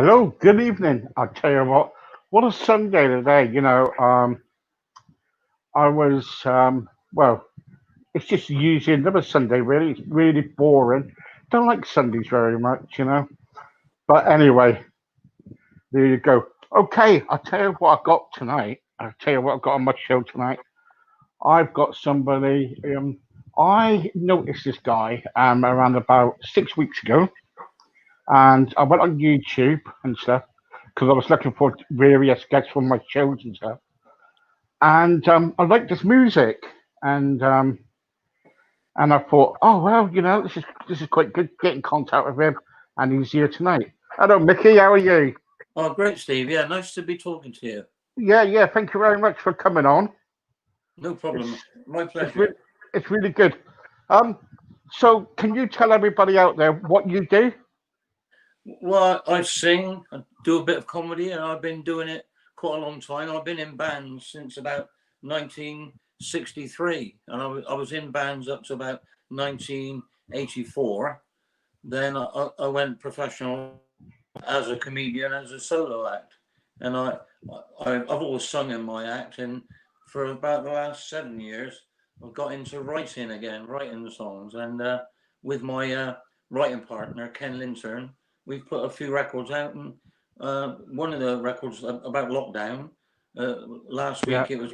Hello, good evening. I'll tell you what a Sunday today. I was, well, it's just usually another Sunday, really. It's really boring. Don't like Sundays very much. But anyway, there you go. Okay, I'll tell you what I got tonight. I'll tell you what I've got on my show tonight. I've got somebody, I noticed this guy around about 6 weeks ago, and I went on YouTube and stuff because I was looking for various guests for my shows and stuff. And I liked his music, and um, and I thought, oh well, this is quite good. Get in contact with him, and he's here tonight. Hello, Micky. How are you? Oh, great, Steve. Yeah, nice to be talking to you. Yeah, yeah. Thank you very much for coming on. No problem. It's My it's re- pleasure. it's really good. Um, so can you tell everybody out there what you do? Well, I sing, I do a bit of comedy, and I've been doing it quite a long time. I've been in bands since about 1963, and I was in bands up to about 1984. Then I went professional as a comedian, as a solo act, and I've always sung in my act, and for about the last 7 years, I've got into writing again, writing the songs, and with my writing partner Ken Lintern, we've put a few records out, and one of the records about lockdown. Last Yeah, week it was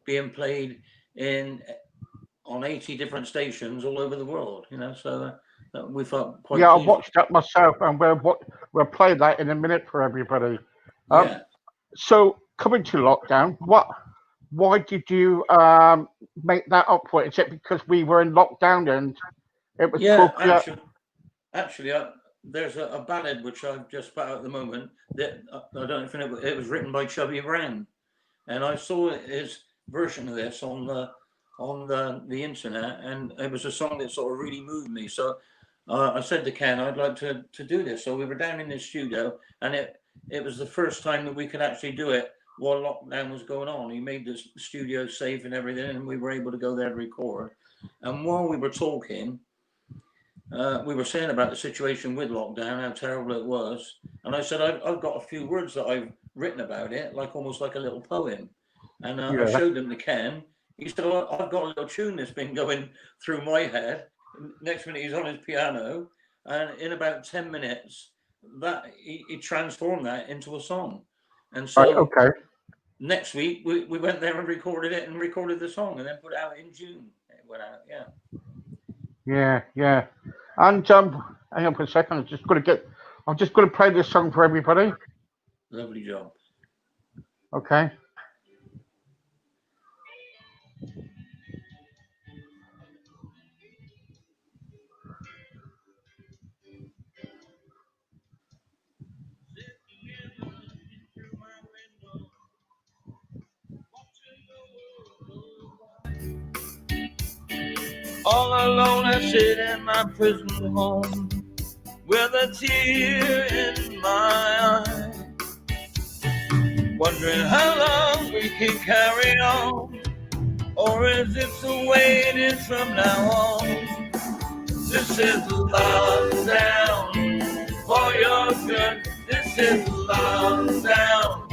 being played in on 80 different stations all over the world. So we felt quite yeah. I pleased. watched that myself, and we'll play that in a minute for everybody. Um, Yeah, so coming to lockdown, why did you make that up for it? Is it because we were in lockdown and it was yeah. appropriate? Actually, there's a ballad which I've just put out at the moment that I don't know if it was written by Chubby Brown, and I saw his version of this on the internet, and it was a song that sort of really moved me. So I said to Ken, I'd like to do this. So we were down in the studio, and it was the first time that we could actually do it while lockdown was going on. He made the studio safe and everything, and we were able to go there to record. And while we were talking, we were saying about the situation with lockdown, how terrible it was. And I said, I've got a few words that I've written about it, like almost like a little poem. And I Yeah. showed them to Ken. He said, oh, I've got a little tune that's been going through my head. Next minute, he's on his piano. And in about 10 minutes, that he transformed that into a song. And Right. so Okay. next week, we went there and recorded it and recorded the song and then put it out in June. It went out, yeah. Yeah. Yeah. And hang on for a second. I'm just gonna play this song for everybody. Lovely job. Okay. All alone I sit in my prison home with a tear in my eye, wondering how long we can carry on, or is it the way it is from now on? This is lockdown for your good. This is lockdown.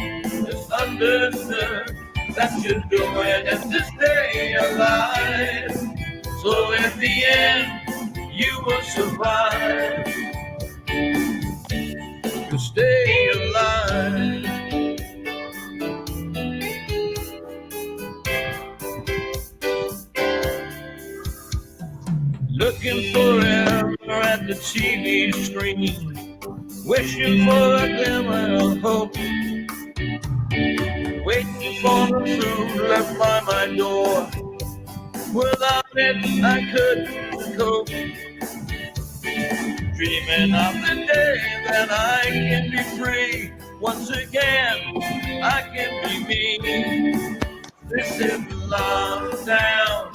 It's understood that you're doing it to stay alive. So in the end, you will survive. To stay alive. Looking forever at the TV screen, wishing for a glimmer of hope, waiting for the food left by my door. Without it, I couldn't cope. Dreaming of the day that I can be free. Once again, I can be me. This is lockdown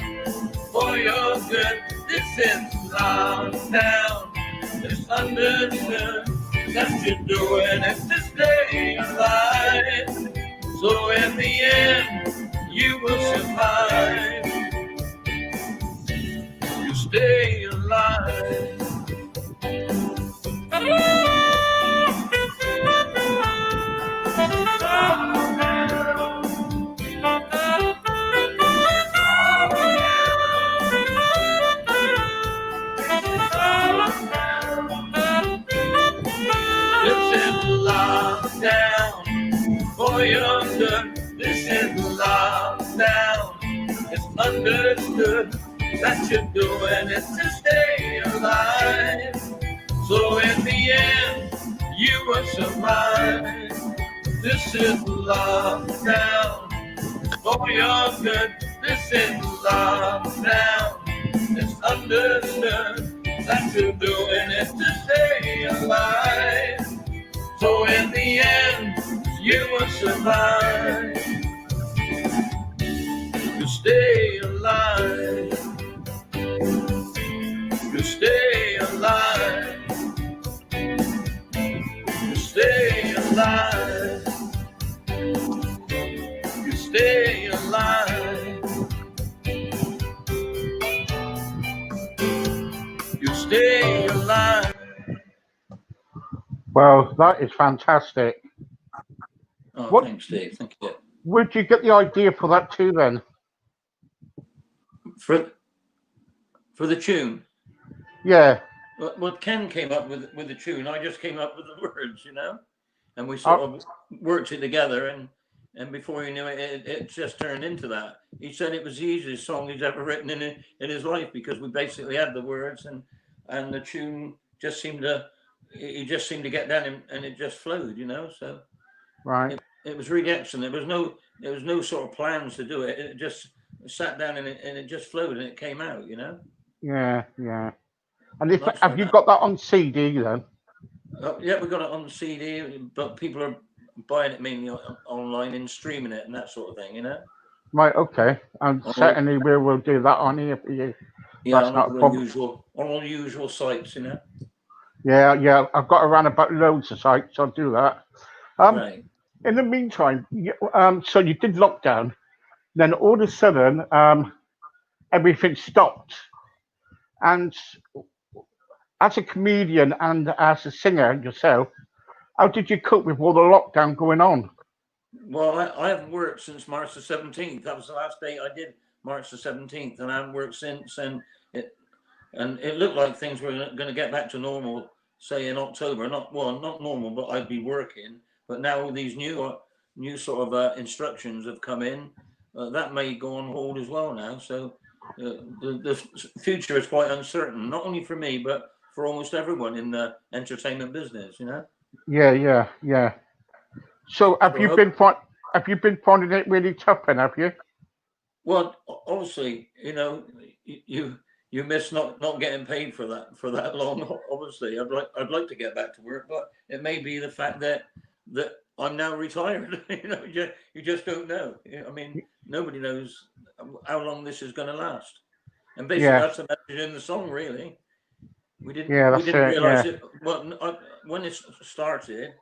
for your good. This is lockdown. It's understood that you're doing it to stay alive. So in the end, you will survive. To stay alive. that you're doing it to stay alive. So in the end, you will survive. This is lockdown for your good. This is lockdown. It's understood that you're doing it to stay alive. So in the end, you will survive. To stay alive. To stay alive. To stay alive. To stay alive. You stay alive. Well, that is fantastic. Oh, thanks, Dave. Thank you. Where'd you get the idea for that too, then? For the tune. Yeah. Well, Ken came up with the tune. I just came up with the words, you know, and we sort of worked it together. And before you knew it, it just turned into that. He said it was the easiest song he's ever written in his life because we basically had the words and the tune just seemed to get down and it just flowed, you know. So right. It was really excellent. There was no sort of plans to do it. It just sat down and it just flowed and it came out, you know. Yeah, yeah. And have you got that on CD then? Yeah, we got it on CD, but people are buying it mainly online and streaming it and that sort of thing, you know. Right. Okay. And certainly we will do that on here for you. Yeah, that's not a problem. On all the usual sites, you know. Yeah, yeah. I've got around about loads of sites. I'll do that. Right. In the meantime, so you did lockdown, then all of a sudden, everything stopped. And as a comedian and as a singer yourself, how did you cope with all the lockdown going on? Well, I haven't worked since March the 17th. That was the last day I did, March the 17th, and I haven't worked since. And it looked like things were going to get back to normal, say in October. Not normal, but I'd be working. But now all these new sort of instructions have come in. That may go on hold as well now. So the future is quite uncertain, not only for me, but for almost everyone in the entertainment business, you know? Yeah. So have you been finding it really tough then, have you? Well, obviously, you know, you miss not getting paid for that long. Obviously, I'd like to get back to work, but it may be the fact that I'm now retired. You know, you just don't know. I mean, nobody knows how long this is going to last. And basically, that's the message in the song, really. We didn't realize it. Well, when it started,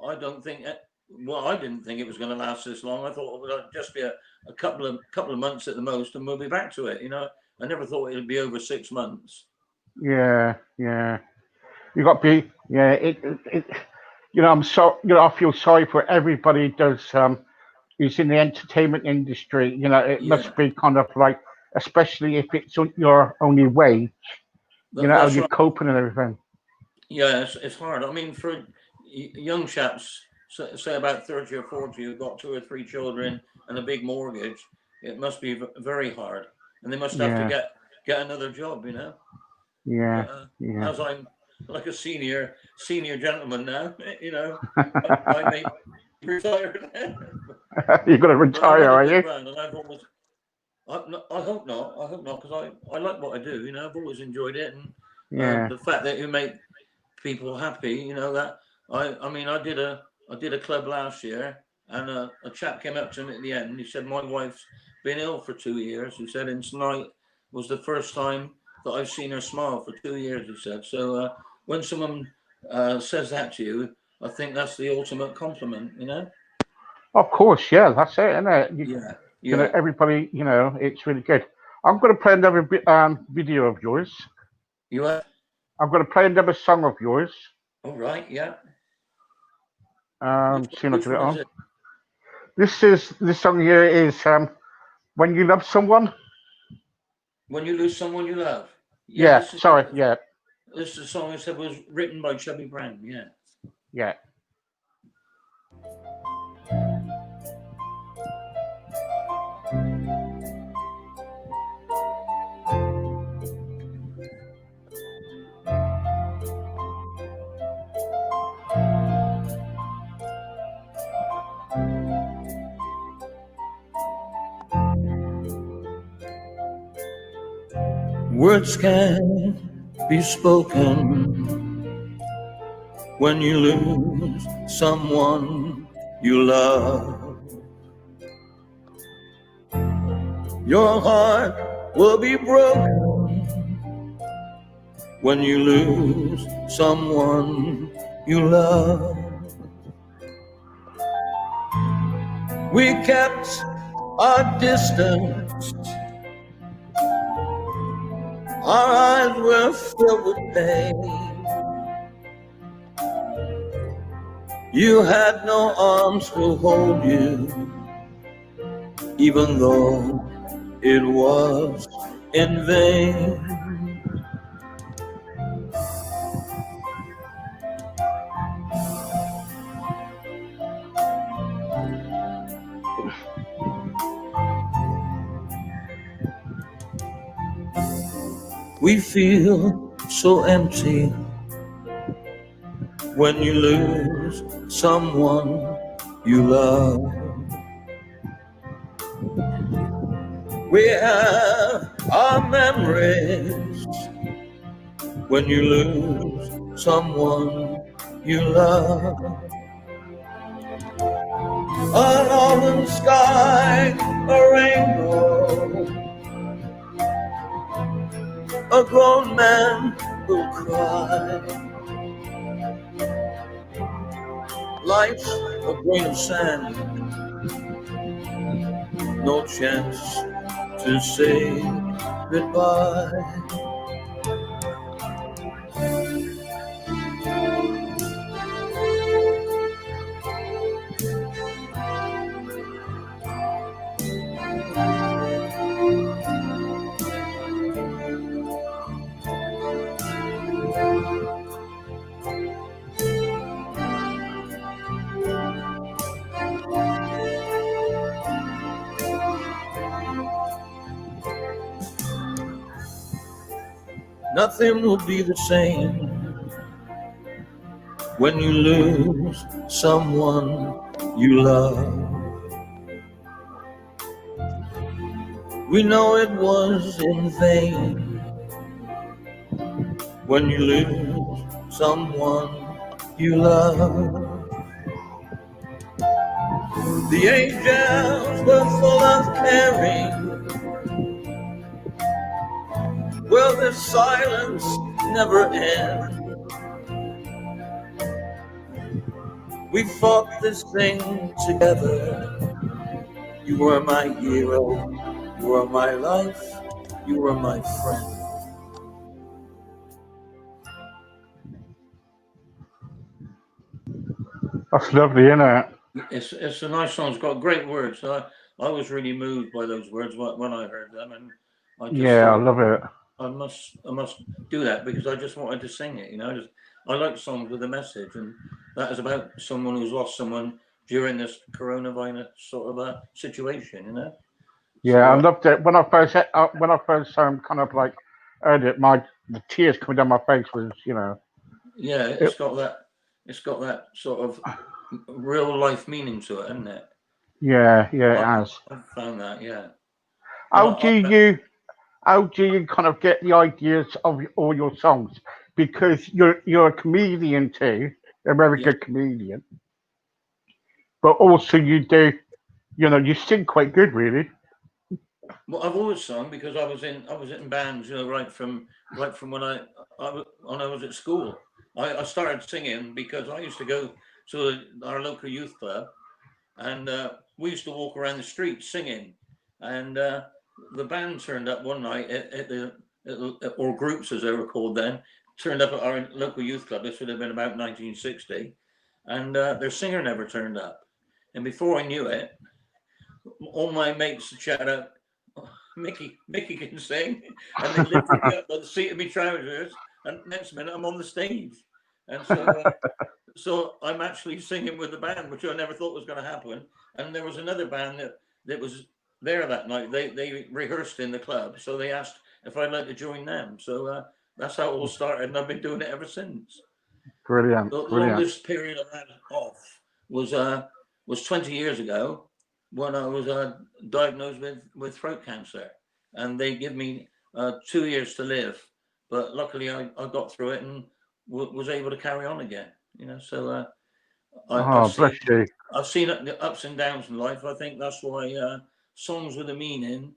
I didn't think it was going to last this long. I thought it would just be a couple of months at the most, and we'll be back to it. You know, I never thought it would be over 6 months. Yeah. You got to be. Yeah. It you know, I feel sorry for everybody who's in the entertainment industry. You know, it must be kind of like, especially if it's your only wage. You know, how you're coping and everything. Yeah, it's hard. I mean, for young chaps, say about 30 or 40, who've got 2 or 3 children and a big mortgage, it must be very hard, and they must have to get another job. You know. Yeah. As I'm like a senior gentleman now, you know, I may be retired. You're going to retire, are you? And I've always, I hope not, because I like what I do. You know, I've always enjoyed it, and the fact that you make people happy, you know, that I mean, I did a club last year, and a chap came up to me at the end. He said, "My wife's been ill for 2 years." He said, "And tonight was the first time that I've seen her smile for 2 years." He said, "So when someone says that to you, I think that's the ultimate compliment, you know." Of course, yeah, that's it, isn't it? You know, everybody, you know, it's really good. I'm going to play another video of yours. You are? I'm going to play another song of yours. All right, yeah. Soon I'll put it on. This song here is "When You Love Someone." When you lose someone you love. Yeah. This is a song I said was written by Chubby Brown. Yeah. Yeah. Words can't be spoken when you lose someone you love. Your heart will be broken when you lose someone you love. We kept our distance, our eyes were filled with pain. You had no arms to hold you, even though it was in vain. We feel so empty when you lose someone you love. We have our memories when you lose someone you love. An autumn sky, a rainbow, a grown man will cry. Life's a grain of sand, no chance to say goodbye. Nothing will be the same when you lose someone you love. We know it was in vain when you lose someone you love. The angels were full of caring. Will the silence never end? We fought this thing together. You were my hero, you were my life, you were my friend. That's lovely, isn't it? It's a nice song. It's got great words. I was really moved by those words when I heard them, and I just Yeah, I thought love it. I must do that because I just wanted to sing it. I like songs with a message, and that is about someone who's lost someone during this coronavirus sort of a situation. Yeah, I So loved it when I first kind of like heard it. The tears coming down my face was, yeah, it, it's got that sort of real life meaning to it, isn't it? yeah, yeah, it I, has. I found that, yeah. And How do you how do you kind of get the ideas of all your songs? Because you're a comedian too, a very yeah, good comedian, but also you sing quite good, really. well, I've always sung because I was in bands, right from when I was at school. I started singing because I used to go to our local youth club, and we used to walk around the streets singing. And the band turned up one night or groups as they were called then, turned up at our local youth club. This would have been about 1960, and their singer never turned up. And before I knew it, all my mates shouted out, "Oh, Micky can sing," and they lifted me up by the seat of my trousers. And next minute, I'm on the stage, and so I'm actually singing with the band, which I never thought was going to happen. And there was another band that was there that night. They rehearsed in the club, so they asked if I'd like to join them. So that's how it all started, and I've been doing it ever since. Brilliant, The brilliant. longest period I've had off was 20 years ago when I was diagnosed with throat cancer, and they give me 2 years to live, but luckily I got through it and was able to carry on again. So Oh, bless you. I've seen the ups and downs in life. I think that's why songs with a meaning,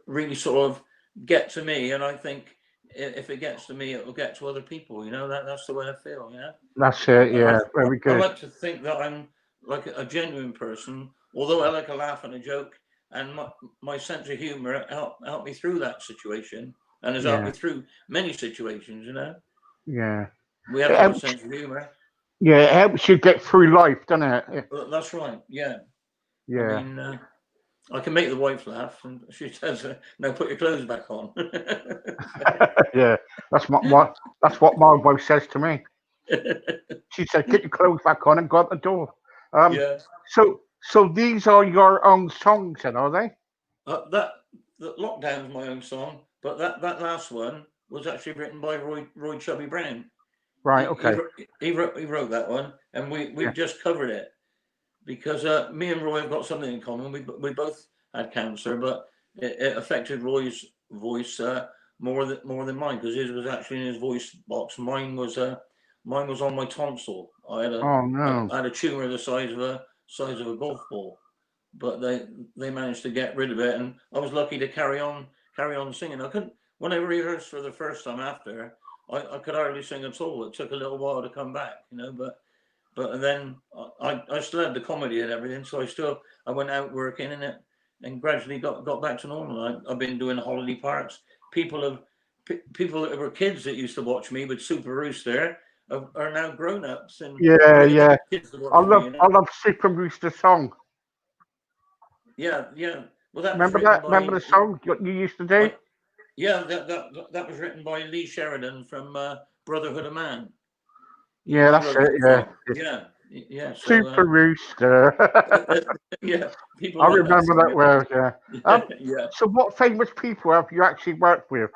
really sort of get to me. And I think if it gets to me, it will get to other people. That's the way I feel. That's it. Yeah, very I good. like to think that I'm like a genuine person, although I like a laugh and a joke, and my sense of humor helped me through that situation, and has helped me Yeah, through many situations. yeah. We have It to have a helps. sense of humor. Yeah, it helps you get through life, doesn't it? That's right. Yeah. I Yeah, mean, I can make the wife laugh, and she says, "No, put your clothes back on." yeah. That's what my wife says to me. She said, "Get your clothes back on and go out the door." Um, Yeah. so these are your own songs, then, are they? That the lockdown's my own song, but that last one was actually written by Roy Chubby Brown. Right. He, he, Okay. wrote- he wrote that one, and Yeah. we've just covered it because me and Roy have got something in common. We both had cancer, but it affected Roy's voice more than mine because his was actually in his voice box. Mine was on my tonsil. Oh no. I had a tumor the size of a golf ball, but they managed to get rid of it, and I was lucky to carry on singing. I couldn't when I rehearsed for the first time after. I could hardly sing at all. It took a little while to come back, but then I still had the comedy and everything, so I went out working in it and gradually got back to normal. I've been doing holiday parks. People that were kids that used to watch me with Super Rooster are now grown ups and Yeah, bringing yeah. their kids to I watch love me. I love Super Rooster song. Yeah, yeah. Well, that was Remember written that? Remember by the song you used to do? I, yeah, that was written by Lee Sheridan from Brotherhood of Man. Yeah, He that's wrote it. it Yeah, for yeah, yeah. So Super Rooster. yeah, people I like that remember song. that well. Yeah. Yeah, yeah. So what famous people have you actually worked with?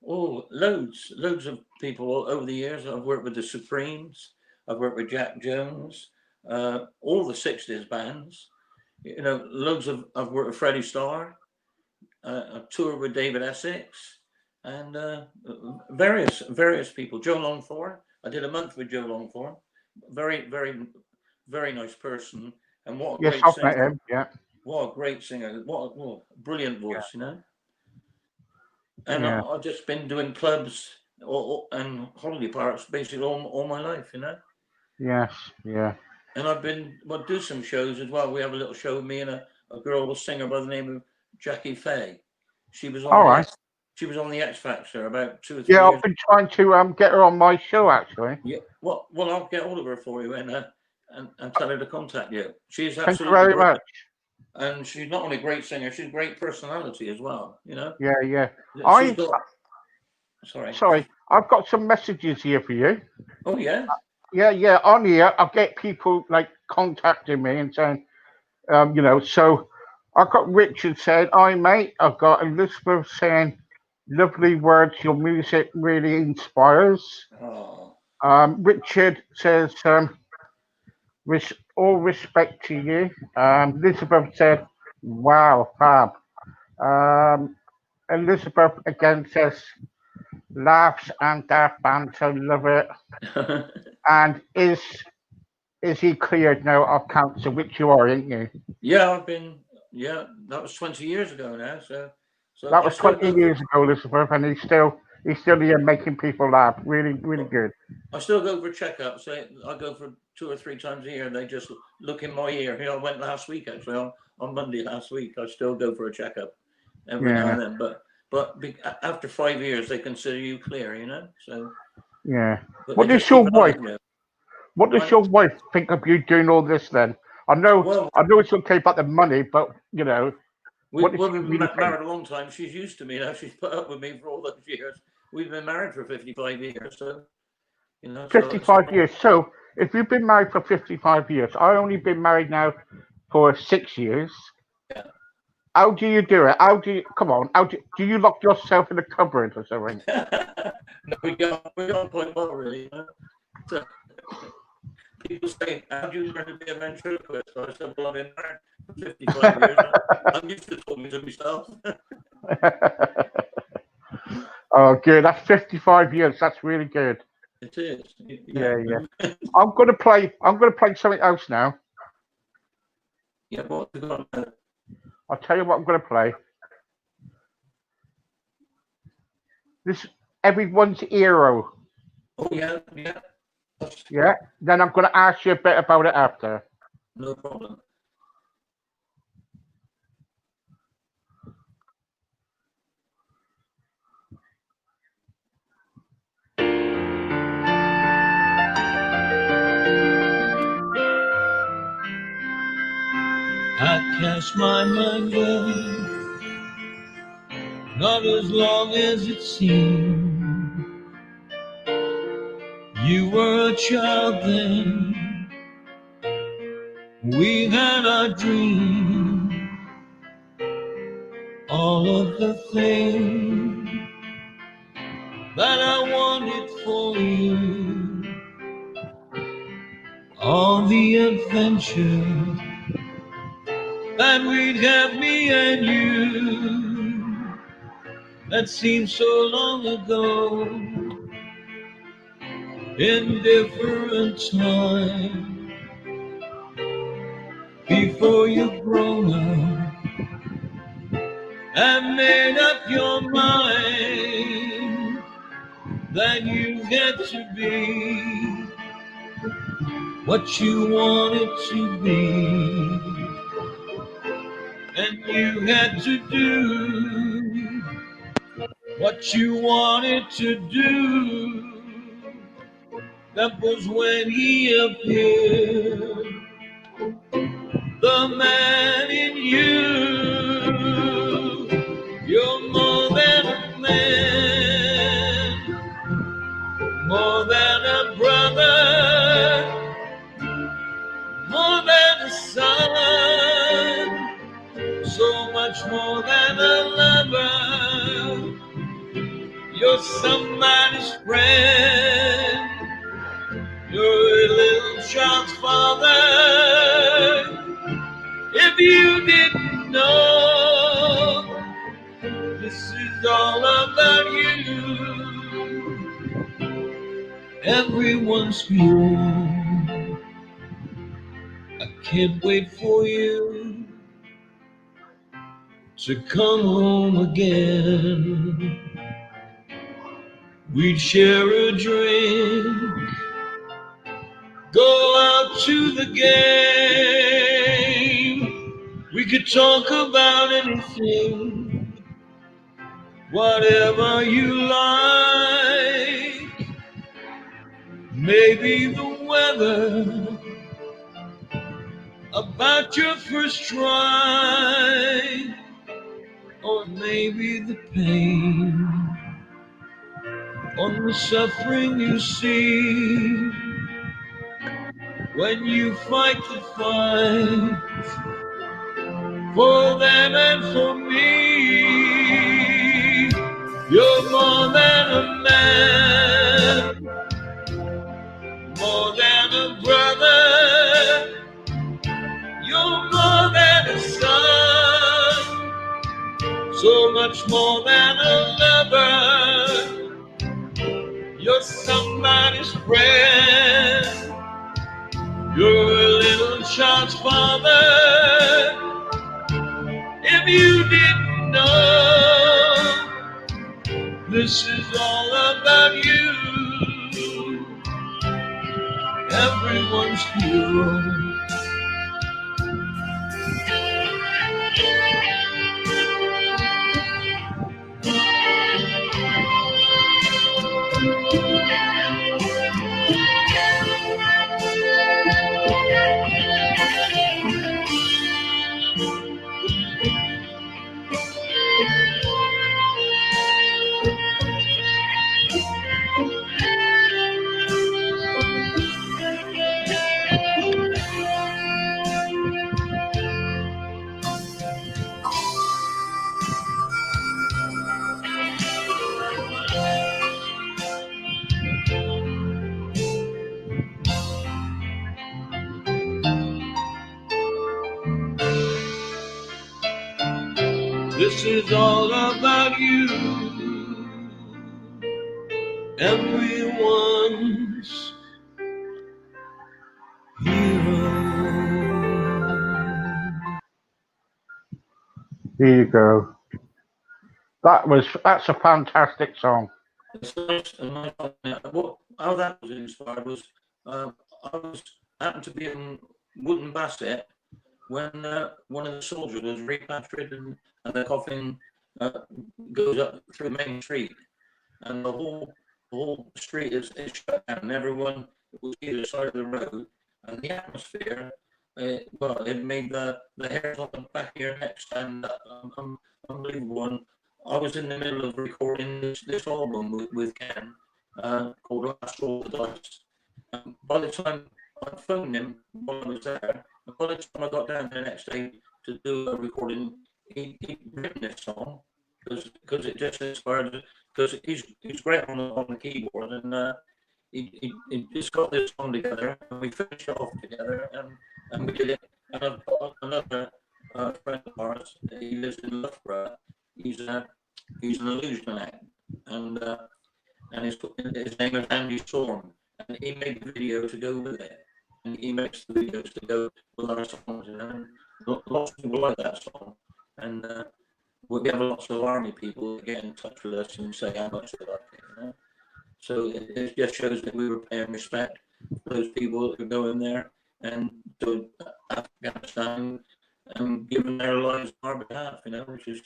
Oh, loads of people over the years. I've worked with the Supremes. I've worked with Jack Jones. All the '60s bands. Loads of. I've worked with Freddie Starr. A tour with David Essex, and various people. Joe Longthorne. I did a month with Joe Longthorne. Very, very, very nice person, and what a Yes, great I've met singer. him. Yeah, What a great singer. What a brilliant voice. And yeah, I've just been doing clubs and holiday parks basically all my life. yes, yeah. And I've been do some shows as well. We have a little show with me and a girl, a singer by the name of Jackie Faye. She was on All the right. X. She was on the X Factor about 2 or 3 Yeah, I've years. been trying to get her on my show actually. Yeah. Well, I'll get hold of her for you and tell her to contact you. She's Thank you absolutely very brilliant, much. and she's not only a great singer, she's a great personality as well. Yeah, yeah. She's I got. Sorry. sorry, I've got some messages here for you. Oh yeah. Yeah, yeah. On here, I get people like contacting me and saying, so I've got Richard saying, "Hi mate." I've got Elizabeth saying, "Lovely words. Your music really inspires." Oh. Richard says, all respect to you. Elizabeth said, "Wow, fab." Um, Elizabeth again says, "Laughs and daft banter, love it." And is he cleared now of cancer, which you are, ain't you? Yeah, I've been. Yeah, that was 20 years ago now. So That I was still 20 go for. years ago, Elizabeth, and he's still here making people laugh. Really, really good. I still go for checkups. I go for 2 or 3 times a year. They just look in my ear. I went last week actually on Monday last week. I still go for a checkup every now Yeah, and then. But after 5 years, they consider you clear. So, yeah. but they What just does your keep an eye wife? on you. What does Right? your wife think of you doing all this? Then I know, Well, I know it's okay about the money, but what does we've she been really think? married a long time. She's used to me now. She's put up with me for all those years. We've been married for 55 years. So 55 years. So if you've been married for 55 years, I only been married now for 6 years. yeah. How do you do it? How do you come on? Do you lock yourself in a cupboard or something? No, we got quite well really. So, people say, "How do you learn to be a ventriloquist?" I said, "Well, I've been married for 55 years. I'm used to talking to myself." Oh, good. That's 55 years. That's really good. It is. Yeah, yeah. I'm gonna play something else now. Yeah, what have you got? I'll tell you what I'm gonna play. This everyone's hero. Oh yeah, yeah. Yeah. Then I'm gonna ask you a bit about it after. No problem. I cast my mind back, not as long as it seemed. You were a child then, we had our dream. All of the things that I wanted for you, all the adventures that we'd have, me and you, that seemed so long ago, in different time. Before you've grown up and made up your mind that you get to be what you wanted to be, and you had to do what you wanted to do. That was when he appeared, the man in you. You're more than a man, more than a brother, more than a son, so much more than a lover. You're somebody's friend, you're a little child's father. If you didn't know, this is all about you. Everyone's hero. I can't wait for you to come home again. We'd share a drink, go out to the game. We could talk about anything, whatever you like. Maybe the weather, about your first try, or maybe the pain on the suffering you see when you fight the fight for them and for me. You're more than a man, more than a brother, you're more than a son, so much more than a lover. You're somebody's friend, you're a little child's father. If you didn't know, this is all about you. Everyone's hero. This is all about you. Everyone's hero. There you go. That's a fantastic song. It's nice, a nice song. How that was inspired was I happened to be in Wootton Bassett when one of the soldiers was repatriated and the coffin goes up through Main Street, and the whole street is shut down, and everyone was either side of the road, and the atmosphere, it made the hairs on the back of your neck stand up. Unbelievable. And I was in the middle of recording this album with Ken called Last Roll of the Dice. By the time I phoned him while I was there, and by the time I got down the next day to do a recording, he'd written this song because it just inspired. Because he's great on the keyboard, and he just got this song together, and we finished it off together, and we did it. And I've got another friend of ours. He lives in Loughborough. He's an illusionist, and his name is Andy Storm, and he made the video to go with it, and he makes the videos to go with our songs, you know. And lots of people like that song, and we have lots of army people that get in touch with us and say how much they like it, you know. So it just shows that we were paying respect for those people that are going there and to Afghanistan and giving their lives on our behalf, you know, which is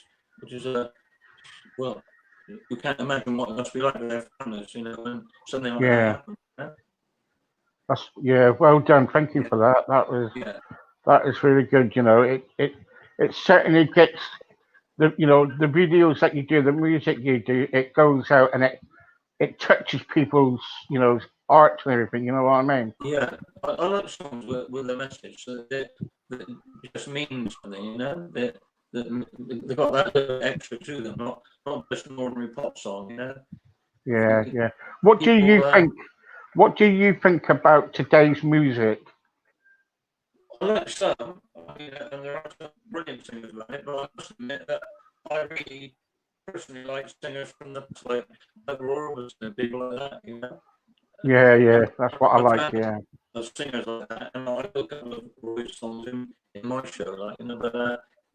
well, you can't imagine what it must be like with their families, you know, when something like that happens. You know? Well done. Thank you for that. That is really good. You know, it certainly gets the videos that you do, the music you do, it goes out and it touches people's art and everything. You know what I mean? Yeah, I like songs with a message that just means something. You know, that they've got that little extra to them, not just an ordinary pop song. You know. Yeah. What do you think? What do you think about today's music? I like some, and there are some brilliant singers about it, but I must admit that I really personally like singers from the like Roars and people like that, you know. Yeah, that's what I like. Yeah, of singers like that, and I do a couple of Roy's songs in my show, like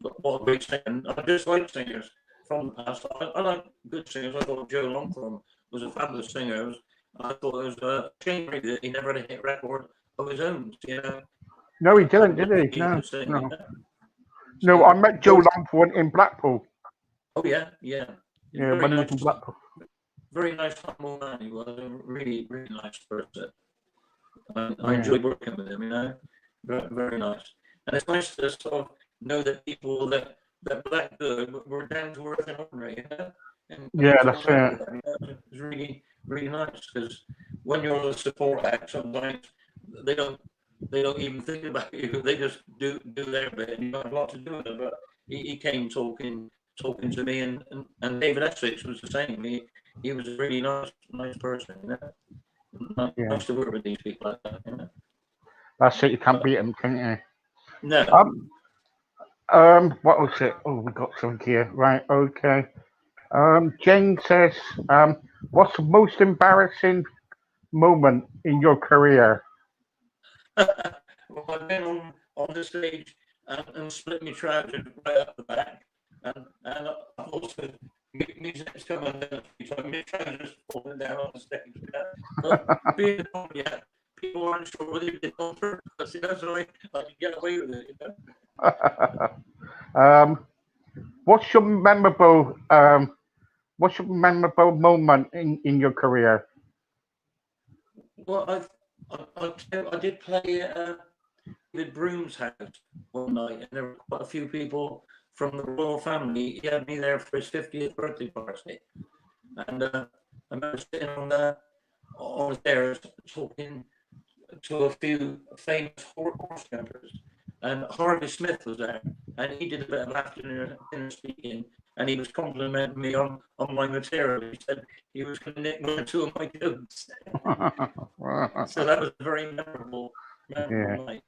but what a great singer! I just like singers from the past. I like good singers. I thought Joe Longthorne was a fabulous singer. I thought it was a shame that he never had a hit record of his own, you know. No, he didn't, did he? No. No, I met Joe Longthorne in Blackpool. Oh yeah. Yeah, when he was in Blackpool. Very nice, humble man. He was a really, really nice person. I enjoyed working with him. You know, very, very nice. And it's nice to sort of know that people that black good were down to earth and ordinary. You know. And that's it. It's really, really nice because when you're the support act, sometimes they don't even think about you. They just do their bit, and you got a lot to do with it. But he came talking to me, and David Essex was the same. He was a really nice person, you know. Nice to work with these people like that, you know. That's it. You can't beat them, can you? No. What was it? Oh, we got something here. Right. Okay. Jane says, what's the most embarrassing moment in your career? Well, I've been on the stage and split my trousers right up the back, and I've also music's coming down, so my trousers falling down on the stage. You know? But being a comedy act, people aren't sure whether you did it on purpose, you know, so I can get away with it, you know. What's your memorable moment in your career? Well, I did play at David Broom's house one night, and there were quite a few people from the royal family. He had me there for his 50th birthday party, and I remember sitting on the stairs talking to a few famous horse jumpers, and Harvey Smith was there, and he did a bit of afternoon speaking, and he was complimenting me on my material. He said he was going to nick one or two of my jokes. So that was a very memorable night.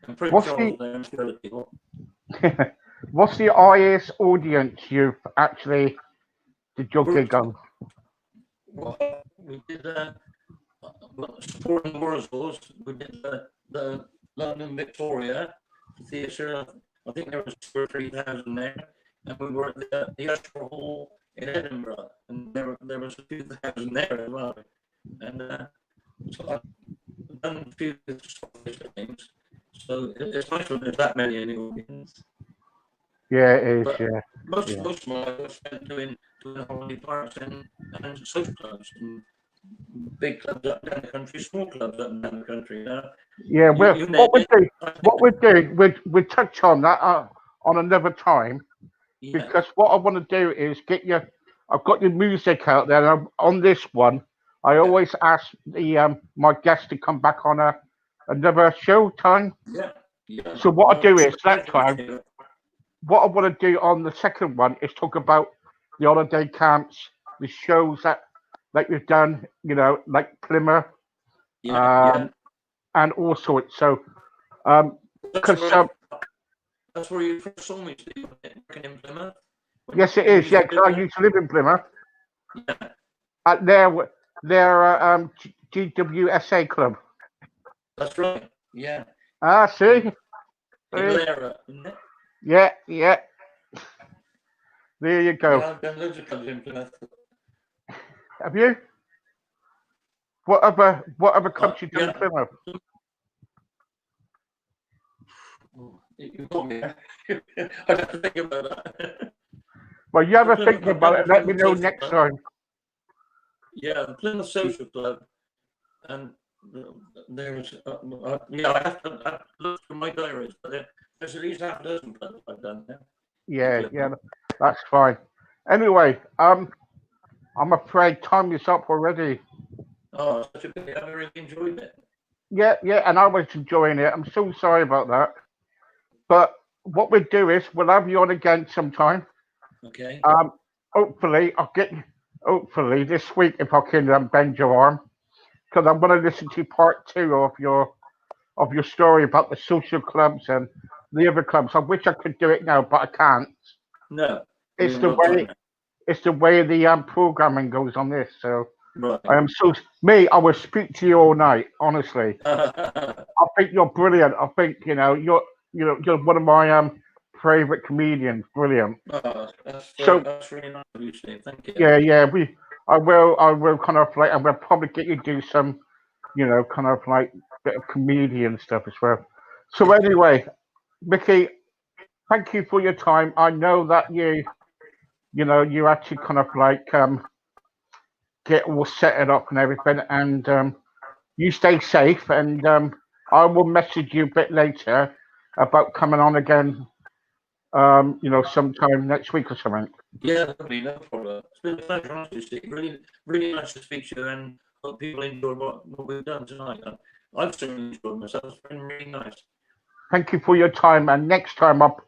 And Prince Charles there and a few other people. What's the highest audience you've actually did your gig on? Well, we did supporting the Wurzels. We did the London Victoria Theatre. I think there was 2 or 3,000 there, and we were at the Usher Hall in Edinburgh, and there was a few thousand there as well. And so I've done a few things. So it's nice when there's that many in the audience. Yeah, it is. But Yeah. most Yeah. of my life I spent doing holiday parks and social clubs and big clubs up and down the country, small clubs up and down the country. Yeah. You name it. What we do, we touch on that on another time, Yeah, because what I want to do is get you. I've got your music out there, and on this one, I always ask the my guests to come back on another show time. yeah. So what I do is that Pleasure. time, what I want to do on the second one is talk about the holiday camps, the shows that we've done, like Plymouth, Yeah. and all sorts. So, That's because where that's where you first saw me, Steve, working in Plymouth. yes, it is. Yeah, because I used to live in Plymouth. Yeah, At their GWSA club. that's right. Yeah. Ah, see? In Lara, isn't it? Yeah, yeah. There you go. Yeah, I've done loads of clubs in Plymouth. Have you? What other clubs you done in Yeah. Plymouth? You got me. I'd have to think about that. Well, you have a Plymouth- think about it. Let me know Plymouth next Social time. Yeah, the Plymouth Social Club, and there's I have to look through my diaries, but there's at least half a dozen clubs I've done there. Yeah, that's fine. Anyway, I'm afraid time is up already. Oh, such a pity. I really enjoyed it. Yeah, and I was enjoying it. I'm so sorry about that. But what we'll do is we'll have you on again sometime. Okay. Hopefully hopefully this week if I can bend your arm, because I'm going to listen to part 2 of your story about the social clubs and the other clubs. I wish I could do it now, but I can't. No. It's the way the programming goes on this. So Right. I am so I will speak to you all night. Honestly, I think you're brilliant. I think you're one of my favorite comedians. Brilliant. Oh, that's really nice of you, Steve. Thank you. Yeah. I will kind of like, and we'll probably get you to do some, kind of like bit of comedian stuff as well. So anyway, Micky, thank you for your time. I know that you had to kind of like get all set it up and everything, and you stay safe. And I will message you a bit later about coming on again. Sometime next week or something. Yeah, lovely, no problem. It's been a pleasure, honestly, Steve. Really, really nice to speak to you, and hope people enjoy what we've done tonight. I've certainly enjoyed myself. It's been really nice. Thank you for your time, and next time I'll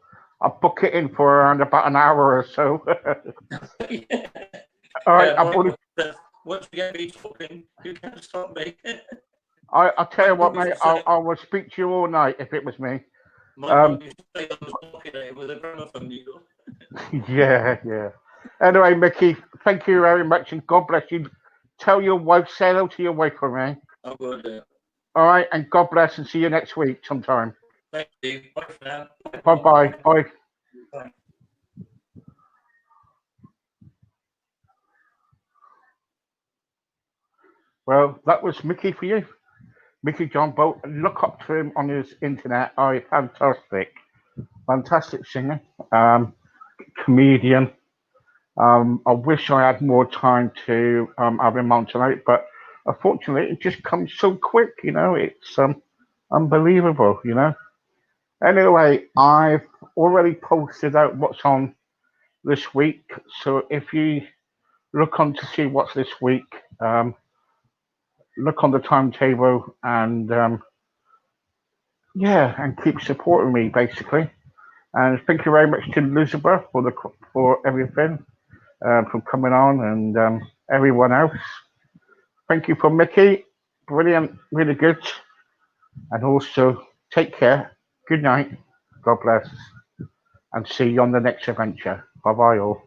book it in for around about an hour or so. Yeah. All right, Yeah, once you get me talking, you can't stop me. I'll tell you what, mate. I will speak to you all night if it was me. My mum used to say I was talking with a gramophone needle. Yeah. Anyway, Micky, thank you very much, and God bless you. Tell your wife, say hello to your wife for me. I will do. All right, and God bless, and see you next week sometime. Thank you. Bye for now. Bye. Bye. Well, that was Micky for you. Micky John Bolt. Look up to him on his internet. Oh, fantastic singer, comedian. I wish I had more time to have him on tonight, but unfortunately, it just comes so quick. It's unbelievable. Anyway, I've already posted out what's on this week, so if you look on to see what's this week, look on the timetable and and keep supporting me basically. And thank you very much to Elizabeth for everything, for coming on, and everyone else. Thank you for Micky, brilliant, really good, and also take care. Good night. God bless. and see you on the next adventure. Bye bye all.